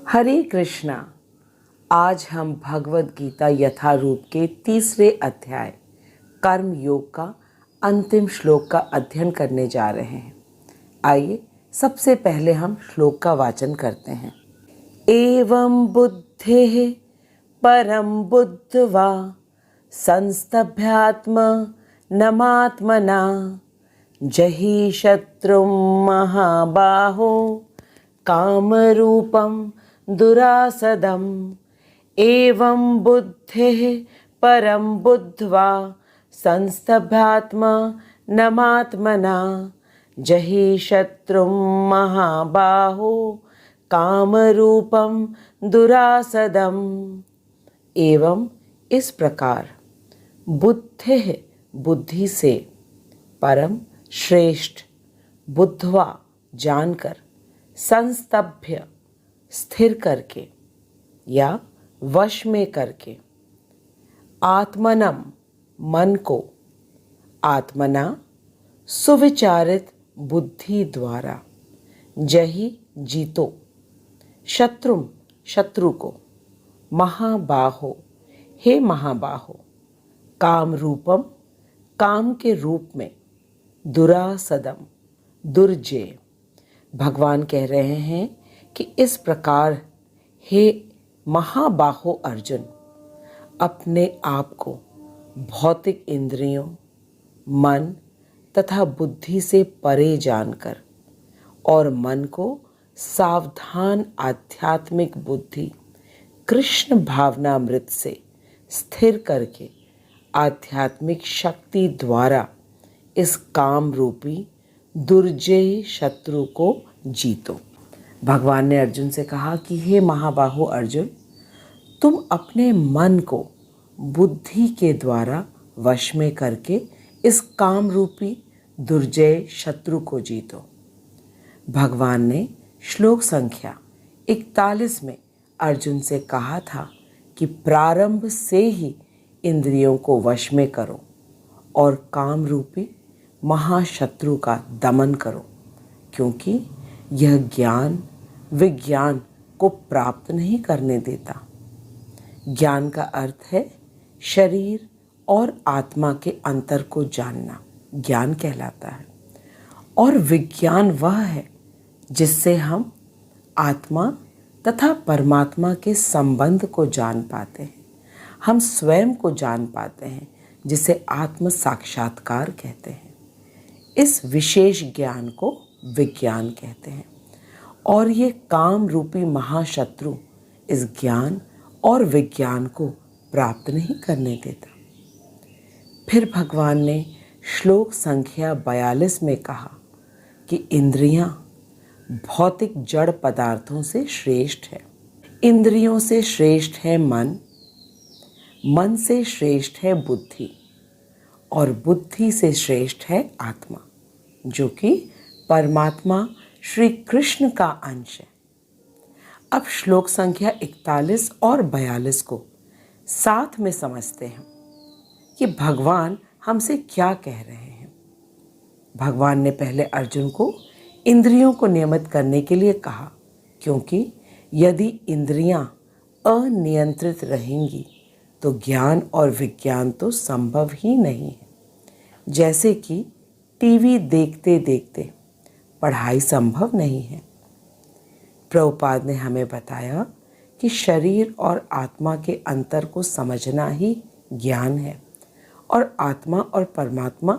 हरे कृष्णा। आज हम भगवद गीता यथारूप के 3रे अध्याय कर्म योग का अंतिम श्लोक का अध्ययन करने जा रहे हैं। आइए सबसे पहले हम श्लोक का वाचन करते हैं। एवं बुद्धेः परम बुद्ध्वा संस्तभ्यात्म नमात्मना जहि शत्रुं महाबाहो कामरूपं दुरासदम्। एवं बुद्धेः परं बुद्ध्वा संस्तभ्यात्मा नमात्मना जहि शत्रुं महाबाहो कामरूपं दुरासदम्। एवं इस प्रकार बुद्धेः बुद्धि से, परम श्रेष्ठ, बुद्धवा जानकर, संस्तभ्य स्थिर करके या वश में करके, आत्मनम मन को, आत्मना सुविचारित बुद्धि द्वारा, जहि जीतो, शत्रुम शत्रु को, महाबाहो हे महाबाहो, काम रूपम काम के रूप में, दुरासदम दुर्जय। भगवान कह रहे हैं कि इस प्रकार हे महाबाहो अर्जुन, अपने आप को भौतिक इंद्रियों, मन तथा बुद्धि से परे जानकर और मन को सावधान आध्यात्मिक बुद्धि कृष्ण भावनामृत से स्थिर करके आध्यात्मिक शक्ति द्वारा इस काम रूपी दुर्जय शत्रु को जीतो। भगवान ने अर्जुन से कहा कि हे महाबाहो अर्जुन, तुम अपने मन को बुद्धि के द्वारा वश में करके इस काम रूपी दुर्जय शत्रु को जीतो। भगवान ने श्लोक संख्या 41 में अर्जुन से कहा था कि प्रारंभ से ही इंद्रियों को वश में करो और काम रूपी महाशत्रु का दमन करो, क्योंकि यह ज्ञान विज्ञान को प्राप्त नहीं करने देता। ज्ञान का अर्थ है शरीर और आत्मा के अंतर को जानना, ज्ञान कहलाता है। और विज्ञान वह है जिससे हम आत्मा तथा परमात्मा के संबंध को जान पाते हैं, हम स्वयं को जान पाते हैं, जिसे आत्म साक्षात्कार कहते हैं। इस विशेष ज्ञान को विज्ञान कहते हैं। और ये काम रूपी महाशत्रु इस ज्ञान और विज्ञान को प्राप्त नहीं करने देता। फिर भगवान ने श्लोक संख्या 42 में कहा कि इंद्रियां भौतिक जड़ पदार्थों से श्रेष्ठ है। इंद्रियों से श्रेष्ठ है मन, मन से श्रेष्ठ है बुद्धि और बुद्धि से श्रेष्ठ है आत्मा, जो कि परमात्मा श्री कृष्ण का अंश है। अब श्लोक संख्या 41 और 42 को साथ में समझते हैं कि भगवान हमसे क्या कह रहे हैं। भगवान ने पहले अर्जुन को इंद्रियों को नियमित करने के लिए कहा, क्योंकि यदि इंद्रियां अनियंत्रित रहेंगी तो ज्ञान और विज्ञान तो संभव ही नहीं है। जैसे कि टीवी देखते देखते पढ़ाई संभव नहीं है। प्रभुपाद ने हमें बताया कि शरीर और आत्मा के अंतर को समझना ही ज्ञान है और आत्मा और परमात्मा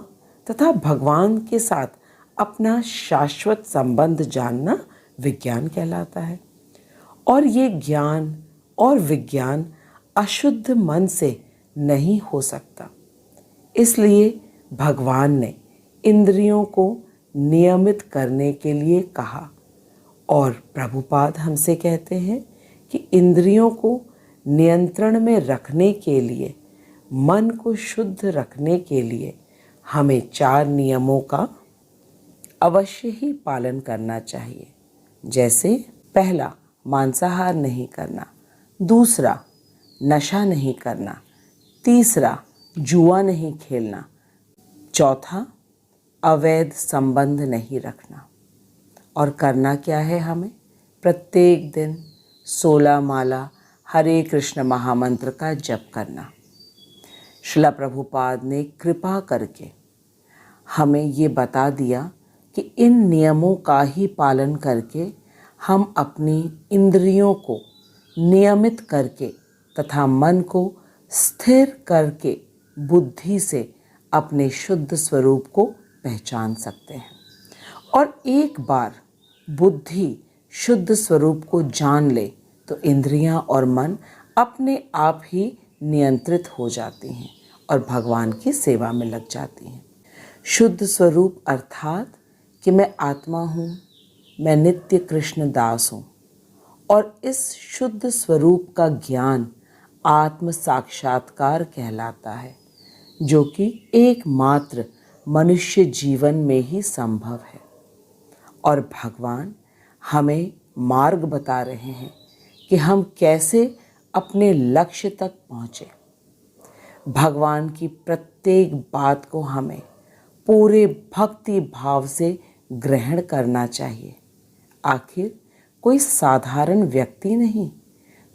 तथा भगवान के साथ अपना शाश्वत संबंध जानना विज्ञान कहलाता है। और ये ज्ञान और विज्ञान अशुद्ध मन से नहीं हो सकता। इसलिए भगवान ने इंद्रियों को नियमित करने के लिए कहा। और प्रभुपाद हमसे कहते हैं कि इंद्रियों को नियंत्रण में रखने के लिए, मन को शुद्ध रखने के लिए हमें 4 नियमों का अवश्य ही पालन करना चाहिए। जैसे पहला, मांसाहार नहीं करना। दूसरा, नशा नहीं करना। तीसरा, जुआ नहीं खेलना। चौथा, अवैध संबंध नहीं रखना। और करना क्या है हमें? प्रत्येक दिन 16 माला हरे कृष्ण महामंत्र का जप करना। श्रील प्रभुपाद ने कृपा करके हमें ये बता दिया कि इन नियमों का ही पालन करके हम अपनी इंद्रियों को नियमित करके तथा मन को स्थिर करके बुद्धि से अपने शुद्ध स्वरूप को पहचान सकते हैं। और एक बार बुद्धि शुद्ध स्वरूप को जान ले तो इंद्रियां और मन अपने आप ही नियंत्रित हो जाती हैं और भगवान की सेवा में लग जाती हैं। शुद्ध स्वरूप अर्थात कि मैं आत्मा हूँ, मैं नित्य कृष्ण दास हूँ, और इस शुद्ध स्वरूप का ज्ञान आत्म साक्षात्कार कहलाता है, जो कि एकमात्र मनुष्य जीवन में ही संभव है। और भगवान हमें मार्ग बता रहे हैं कि हम कैसे अपने लक्ष्य तक पहुँचे। भगवान की प्रत्येक बात को हमें पूरे भक्ति भाव से ग्रहण करना चाहिए। आखिर कोई साधारण व्यक्ति नहीं,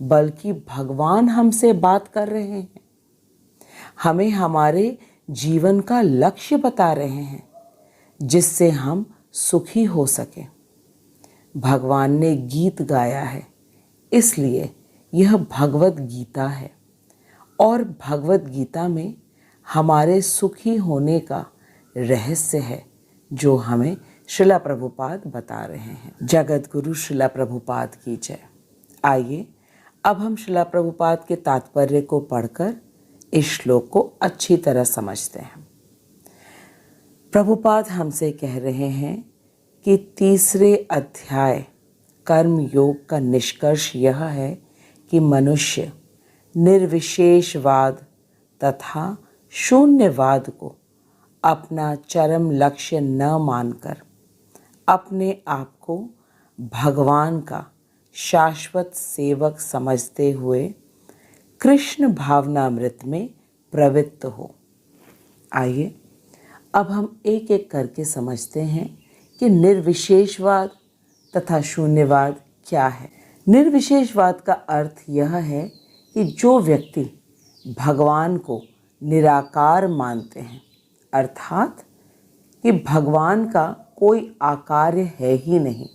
बल्कि भगवान हमसे बात कर रहे हैं, हमें हमारे जीवन का लक्ष्य बता रहे हैं, जिससे हम सुखी हो सकें। भगवान ने गीत गाया है, इसलिए यह भगवत गीता है, और भगवत गीता में हमारे सुखी होने का रहस्य है, जो हमें श्रील प्रभुपाद बता रहे हैं। जगत गुरु श्रील प्रभुपाद की जय। आइए अब हम श्रील प्रभुपाद के तात्पर्य को पढ़कर इस श्लोक को अच्छी तरह समझते हैं। प्रभुपाद हमसे कह रहे हैं कि तीसरे अध्याय कर्म योग का निष्कर्ष यह है कि मनुष्य निर्विशेषवाद तथा शून्यवाद को अपना चरम लक्ष्य न मानकर अपने आप को भगवान का शाश्वत सेवक समझते हुए कृष्ण भावनामृत में प्रवृत्त हो। आइए अब हम एक एक करके समझते हैं कि निर्विशेषवाद तथा शून्यवाद क्या है। निर्विशेषवाद का अर्थ यह है कि जो व्यक्ति भगवान को निराकार मानते हैं, अर्थात कि भगवान का कोई आकार है ही नहीं,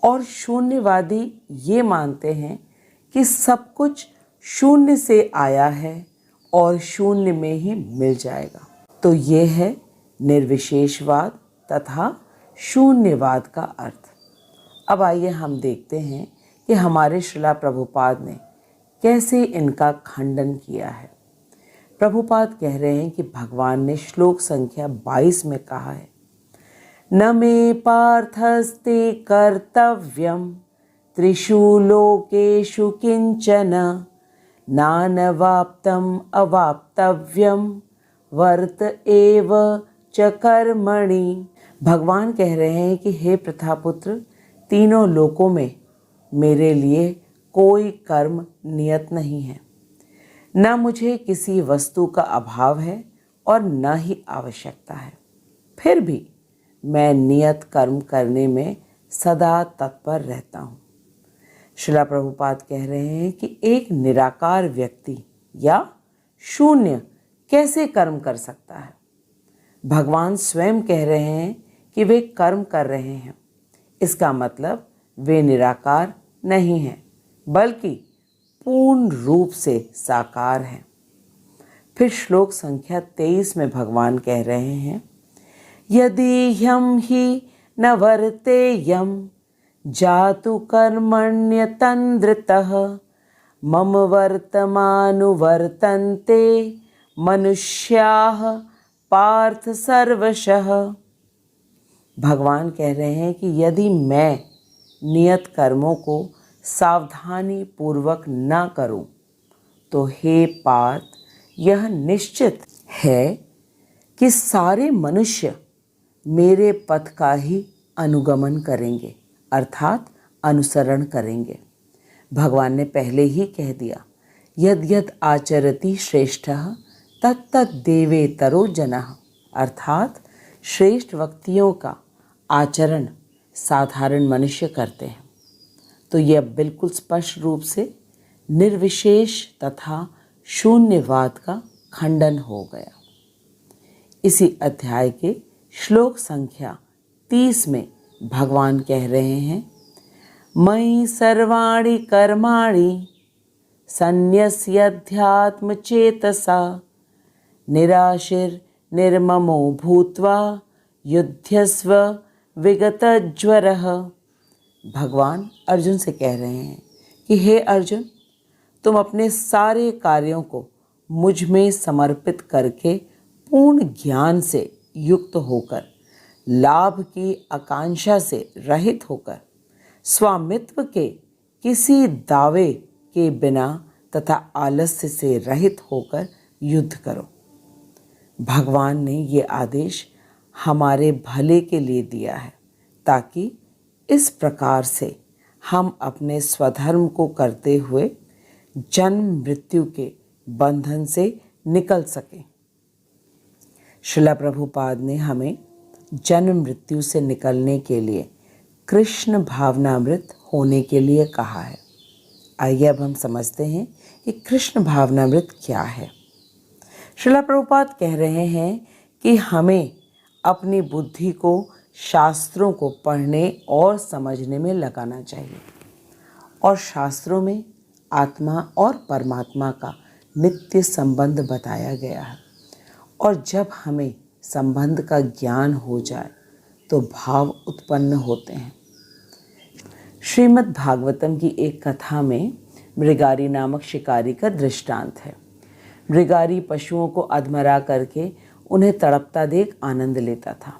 और शून्यवादी ये मानते हैं कि सब कुछ शून्य से आया है और शून्य में ही मिल जाएगा। तो ये है निर्विशेषवाद तथा शून्यवाद का अर्थ। अब आइए हम देखते हैं कि हमारे श्रील प्रभुपाद ने कैसे इनका खंडन किया है। प्रभुपाद कह रहे हैं कि भगवान ने श्लोक संख्या 22 में कहा है, न मे पार्थस्ते कर्तव्यम त्रिषु लोकेषु किंचन नानवाप्तम अवाप्तव्यम वर्त एव च कर्मणि। भगवान कह रहे हैं कि हे प्रथापुत्र, तीनों लोकों में मेरे लिए कोई कर्म नियत नहीं है, न मुझे किसी वस्तु का अभाव है और न ही आवश्यकता है, फिर भी मैं नियत कर्म करने में सदा तत्पर रहता हूँ। श्रील प्रभुपाद कह रहे हैं कि एक निराकार व्यक्ति या शून्य कैसे कर्म कर सकता है। भगवान स्वयं कह रहे हैं कि वे कर्म कर रहे हैं, इसका मतलब वे निराकार नहीं हैं, बल्कि पूर्ण रूप से साकार हैं। फिर श्लोक संख्या 23 में भगवान कह रहे हैं, यदि ह्यम ही न वर्तेयम जातु कर्मण्यतन्द्रतः मम वर्तमानुवर्तन्ते मनुष्याः पार्थ सर्वशः। भगवान कह रहे हैं कि यदि मैं नियत कर्मों को सावधानी पूर्वक न करूं, तो हे पार्थ, यह निश्चित है कि सारे मनुष्य मेरे पथ का ही अनुगमन करेंगे, अर्थात अनुसरण करेंगे। भगवान ने पहले ही कह दिया, यद यद आचरति श्रेष्ठः तत्तत् देवेतरो जनः, अर्थात श्रेष्ठ व्यक्तियों का आचरण साधारण मनुष्य करते हैं। तो यह बिल्कुल स्पष्ट रूप से निर्विशेष तथा शून्यवाद का खंडन हो गया। इसी अध्याय के श्लोक संख्या 30 में भगवान कह रहे हैं, मयि सर्वाणि कर्माणि सन्न्यस्याध्यात्म चेतसा निराशिर निर्ममो भूत्वा युध्यस्व विगतज्वरः। भगवान अर्जुन से कह रहे हैं कि हे अर्जुन, तुम अपने सारे कार्यों को मुझ में समर्पित करके पूर्ण ज्ञान से युक्त होकर, लाभ की आकांक्षा से रहित होकर, स्वामित्व के किसी दावे के बिना तथा आलस्य से रहित होकर युद्ध करो। भगवान ने ये आदेश हमारे भले के लिए दिया है, ताकि इस प्रकार से हम अपने स्वधर्म को करते हुए जन्म मृत्यु के बंधन से निकल सकें। श्रील प्रभुपाद ने हमें जन्म मृत्यु से निकलने के लिए कृष्ण भावनामृत होने के लिए कहा है। आइए अब हम समझते हैं कि कृष्ण भावनामृत क्या है। श्रील प्रभुपाद कह रहे हैं कि हमें अपनी बुद्धि को शास्त्रों को पढ़ने और समझने में लगाना चाहिए, और शास्त्रों में आत्मा और परमात्मा का नित्य संबंध बताया गया है। और जब हमें संबंध का ज्ञान हो जाए तो भाव उत्पन्न होते हैं। श्रीमद् भागवतम की एक कथा में मृगारी नामक शिकारी का दृष्टांत है। मृगारी पशुओं को अधमरा करके उन्हें तड़पता देख आनंद लेता था,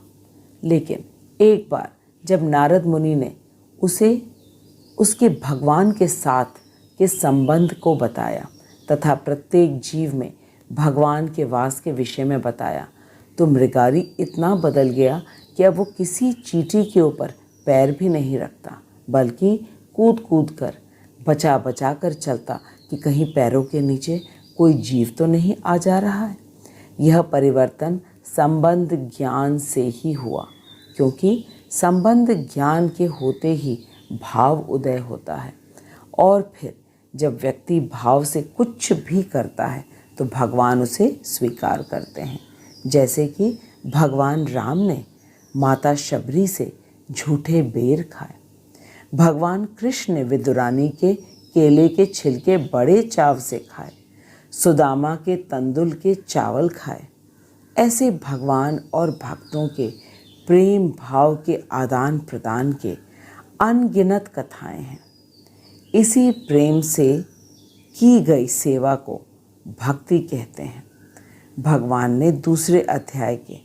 लेकिन एक बार जब नारद मुनि ने उसे उसके भगवान के साथ के संबंध को बताया तथा प्रत्येक जीव में भगवान के वास के विषय में बताया, तो मृगारी इतना बदल गया कि अब वो किसी चींटी के ऊपर पैर भी नहीं रखता, बल्कि कूद कूद कर बचा बचा कर चलता कि कहीं पैरों के नीचे कोई जीव तो नहीं आ जा रहा है। यह परिवर्तन संबंध ज्ञान से ही हुआ, क्योंकि संबंध ज्ञान के होते ही भाव उदय होता है, और फिर जब व्यक्ति भाव से कुछ भी करता है तो भगवान उसे स्वीकार करते हैं। जैसे कि भगवान राम ने माता शबरी से झूठे बेर खाए, भगवान कृष्ण ने विदुरानी के केले के छिलके बड़े चाव से खाए, सुदामा के तंदुल के चावल खाए। ऐसे भगवान और भक्तों के प्रेम भाव के आदान प्रदान के अनगिनत कथाएं हैं। इसी प्रेम से की गई सेवा को भक्ति कहते हैं। भगवान ने दूसरे अध्याय के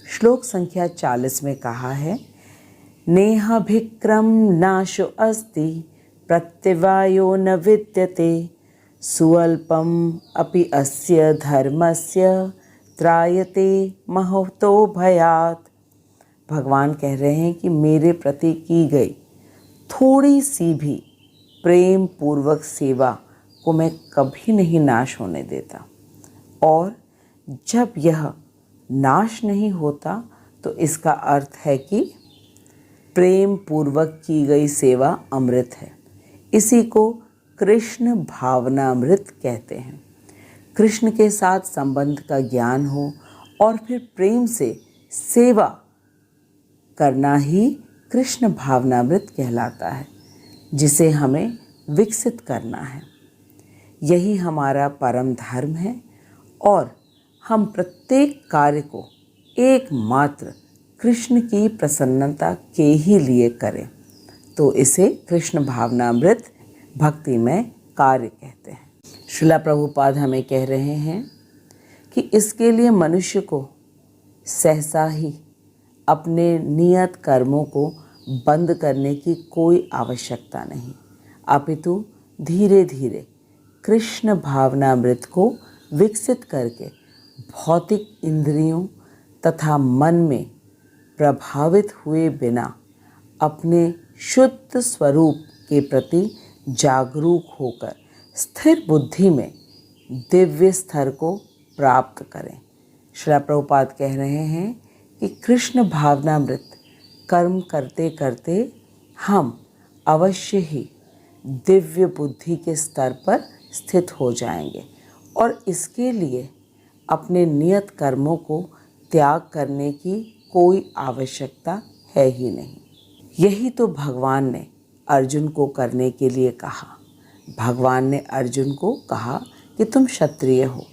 श्लोक संख्या 40 में कहा है, नेहाभिक्रम नाशो अस्ति प्रत्यवायो न विद्यते सुअल्पम अपि अस्य धर्मस्य त्रायते महतो भयात्। भगवान कह रहे हैं कि मेरे प्रति की गई थोड़ी सी भी प्रेम पूर्वक सेवा को मैं कभी नहीं नाश होने देता, और जब यह नाश नहीं होता तो इसका अर्थ है कि प्रेम पूर्वक की गई सेवा अमृत है। इसी को कृष्ण भावनामृत कहते हैं। कृष्ण के साथ संबंध का ज्ञान हो और फिर प्रेम से सेवा करना ही कृष्ण भावनामृत कहलाता है, जिसे हमें विकसित करना है। यही हमारा परम धर्म है, और हम प्रत्येक कार्य को एकमात्र कृष्ण की प्रसन्नता के ही लिए करें, तो इसे कृष्ण भावनामृत भक्ति में कार्य कहते हैं। श्रील प्रभुपाद हमें कह रहे हैं कि इसके लिए मनुष्य को सहसा ही अपने नियत कर्मों को बंद करने की कोई आवश्यकता नहीं, अपितु धीरे धीरे कृष्ण भावनामृत को विकसित करके भौतिक इंद्रियों तथा मन में प्रभावित हुए बिना अपने शुद्ध स्वरूप के प्रति जागरूक होकर स्थिर बुद्धि में दिव्य स्तर को प्राप्त करें। श्रील प्रभुपाद कह रहे हैं कि कृष्ण भावनामृत कर्म करते करते हम अवश्य ही दिव्य बुद्धि के स्तर पर स्थित हो जाएंगे और इसके लिए अपने नियत कर्मों को त्याग करने की कोई आवश्यकता है ही नहीं। यही तो भगवान ने अर्जुन को करने के लिए कहा। भगवान ने अर्जुन को कहा कि तुम क्षत्रिय हो,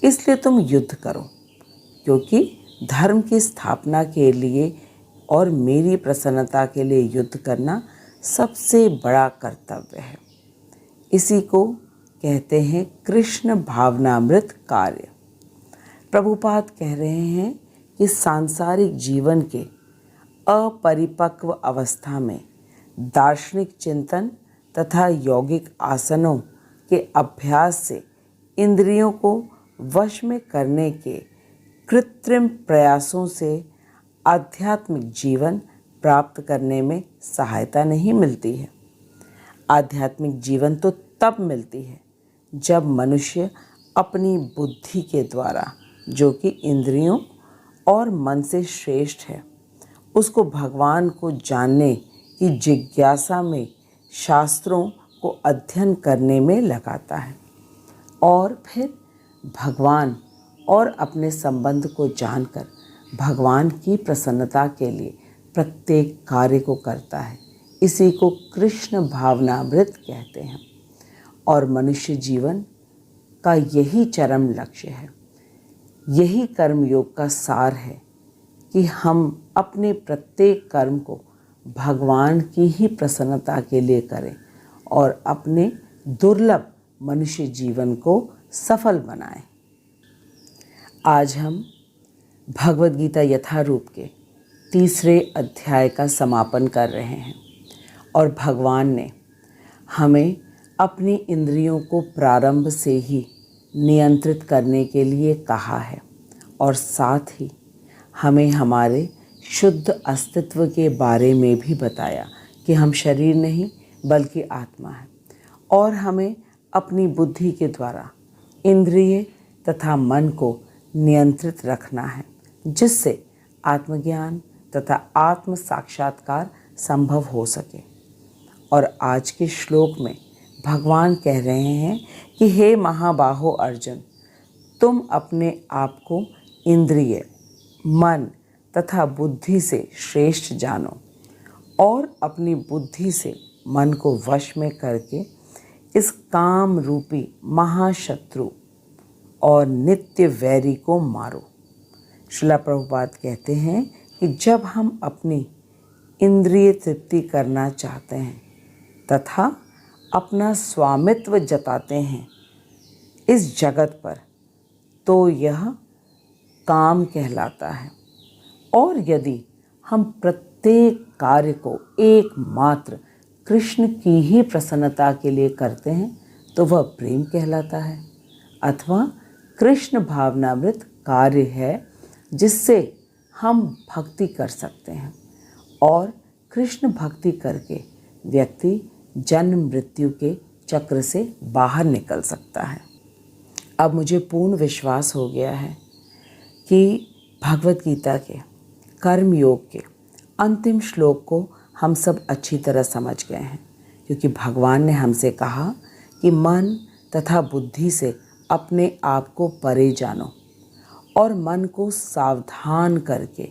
इसलिए तुम युद्ध करो, क्योंकि धर्म की स्थापना के लिए और मेरी प्रसन्नता के लिए युद्ध करना सबसे बड़ा कर्तव्य है। इसी को कहते हैं कृष्ण भावनामृत कार्य। प्रभुपाद कह रहे हैं कि सांसारिक जीवन के अपरिपक्व अवस्था में दार्शनिक चिंतन तथा यौगिक आसनों के अभ्यास से इंद्रियों को वश में करने के कृत्रिम प्रयासों से आध्यात्मिक जीवन प्राप्त करने में सहायता नहीं मिलती है। आध्यात्मिक जीवन तो तब मिलती है जब मनुष्य अपनी बुद्धि के द्वारा, जो कि इंद्रियों और मन से श्रेष्ठ है, उसको भगवान को जानने की जिज्ञासा में शास्त्रों को अध्ययन करने में लगाता है और फिर भगवान और अपने संबंध को जानकर भगवान की प्रसन्नता के लिए प्रत्येक कार्य को करता है। इसी को कृष्ण भावनामृत कहते हैं और मनुष्य जीवन का यही चरम लक्ष्य है। यही कर्मयोग का सार है कि हम अपने प्रत्येक कर्म को भगवान की ही प्रसन्नता के लिए करें और अपने दुर्लभ मनुष्य जीवन को सफल बनाएं। आज हम भगवद गीता यथारूप के 3 अध्याय का समापन कर रहे हैं और भगवान ने हमें अपनी इंद्रियों को प्रारंभ से ही नियंत्रित करने के लिए कहा है और साथ ही हमें हमारे शुद्ध अस्तित्व के बारे में भी बताया कि हम शरीर नहीं बल्कि आत्मा है और हमें अपनी बुद्धि के द्वारा इंद्रिय तथा मन को नियंत्रित रखना है, जिससे आत्मज्ञान तथा आत्म साक्षात्कार संभव हो सके। और आज के श्लोक में भगवान कह रहे हैं कि हे महाबाहो अर्जुन, तुम अपने आप को इंद्रिय, मन तथा बुद्धि से श्रेष्ठ जानो और अपनी बुद्धि से मन को वश में करके इस काम रूपी महाशत्रु और नित्य वैरी को मारो। श्रील प्रभुपाद कहते हैं कि जब हम अपनी इंद्रिय तृप्ति करना चाहते हैं तथा अपना स्वामित्व जताते हैं इस जगत पर, तो यह काम कहलाता है। और यदि हम प्रत्येक कार्य को एकमात्र कृष्ण की ही प्रसन्नता के लिए करते हैं तो वह प्रेम कहलाता है अथवा कृष्ण भावनामृत कार्य है, जिससे हम भक्ति कर सकते हैं और कृष्ण भक्ति करके व्यक्ति जन्म मृत्यु के चक्र से बाहर निकल सकता है। अब मुझे पूर्ण विश्वास हो गया है कि भगवद गीता के कर्म योग के अंतिम श्लोक को हम सब अच्छी तरह समझ गए हैं, क्योंकि भगवान ने हमसे कहा कि मन तथा बुद्धि से अपने आप को परे जानो और मन को सावधान करके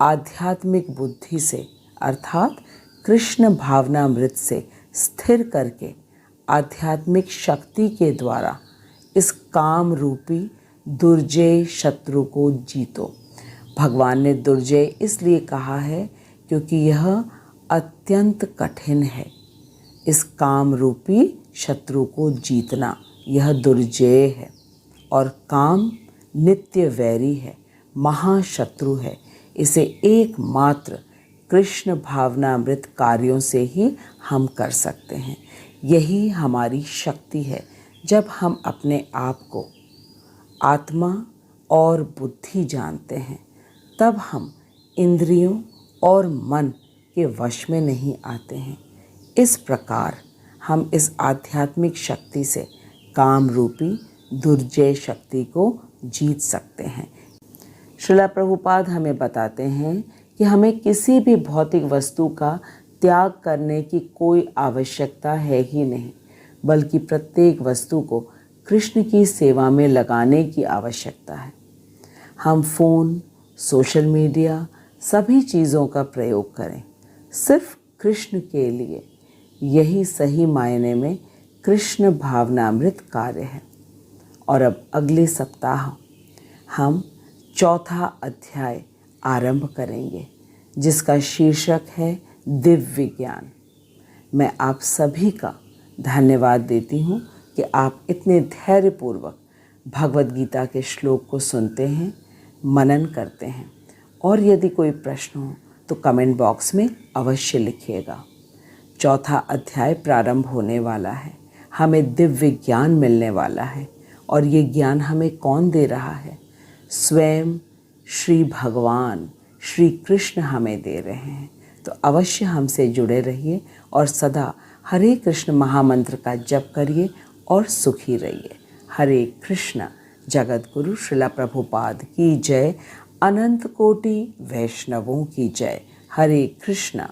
आध्यात्मिक बुद्धि से अर्थात कृष्ण भावनामृत से स्थिर करके आध्यात्मिक शक्ति के द्वारा इस काम रूपी दुर्जय शत्रु को जीतो। भगवान ने दुर्जय इसलिए कहा है क्योंकि यह अत्यंत कठिन है। इस काम रूपी शत्रु को जीतना यह दुर्जय है और काम नित्य वैरी है, महाशत्रु है। इसे एकमात्र कृष्ण भावनामृत कार्यों से ही हम कर सकते हैं। यही हमारी शक्ति है। जब हम अपने आप को आत्मा और बुद्धि जानते हैं तब हम इंद्रियों और मन के वश में नहीं आते हैं। इस प्रकार हम इस आध्यात्मिक शक्ति से काम रूपी दुर्जय शक्ति को जीत सकते हैं। श्रील प्रभुपाद हमें बताते हैं कि हमें किसी भी भौतिक वस्तु का त्याग करने की कोई आवश्यकता है ही नहीं, बल्कि प्रत्येक वस्तु को कृष्ण की सेवा में लगाने की आवश्यकता है। हम फ़ोन, सोशल मीडिया, सभी चीज़ों का प्रयोग करें सिर्फ कृष्ण के लिए। यही सही मायने में कृष्ण भावनामृत कार्य है। और अब अगले सप्ताह हम चौथा अध्याय आरंभ करेंगे, जिसका शीर्षक है दिव्य ज्ञान। मैं आप सभी का धन्यवाद देती हूँ कि आप इतने धैर्यपूर्वक भगवद गीता के श्लोक को सुनते हैं, मनन करते हैं। और यदि कोई प्रश्न हो तो कमेंट बॉक्स में अवश्य लिखिएगा। चौथा अध्याय प्रारंभ होने वाला है, हमें दिव्य ज्ञान मिलने वाला है। और ये ज्ञान हमें कौन दे रहा है? स्वयं श्री भगवान श्री कृष्ण हमें दे रहे हैं। तो अवश्य हमसे जुड़े रहिए और सदा हरे कृष्ण महामंत्र का जप करिए और सुखी रहिए। हरे कृष्ण। जगत गुरु श्रील प्रभुपाद की जय। अनंत कोटि वैष्णवों की जय। हरे कृष्ण।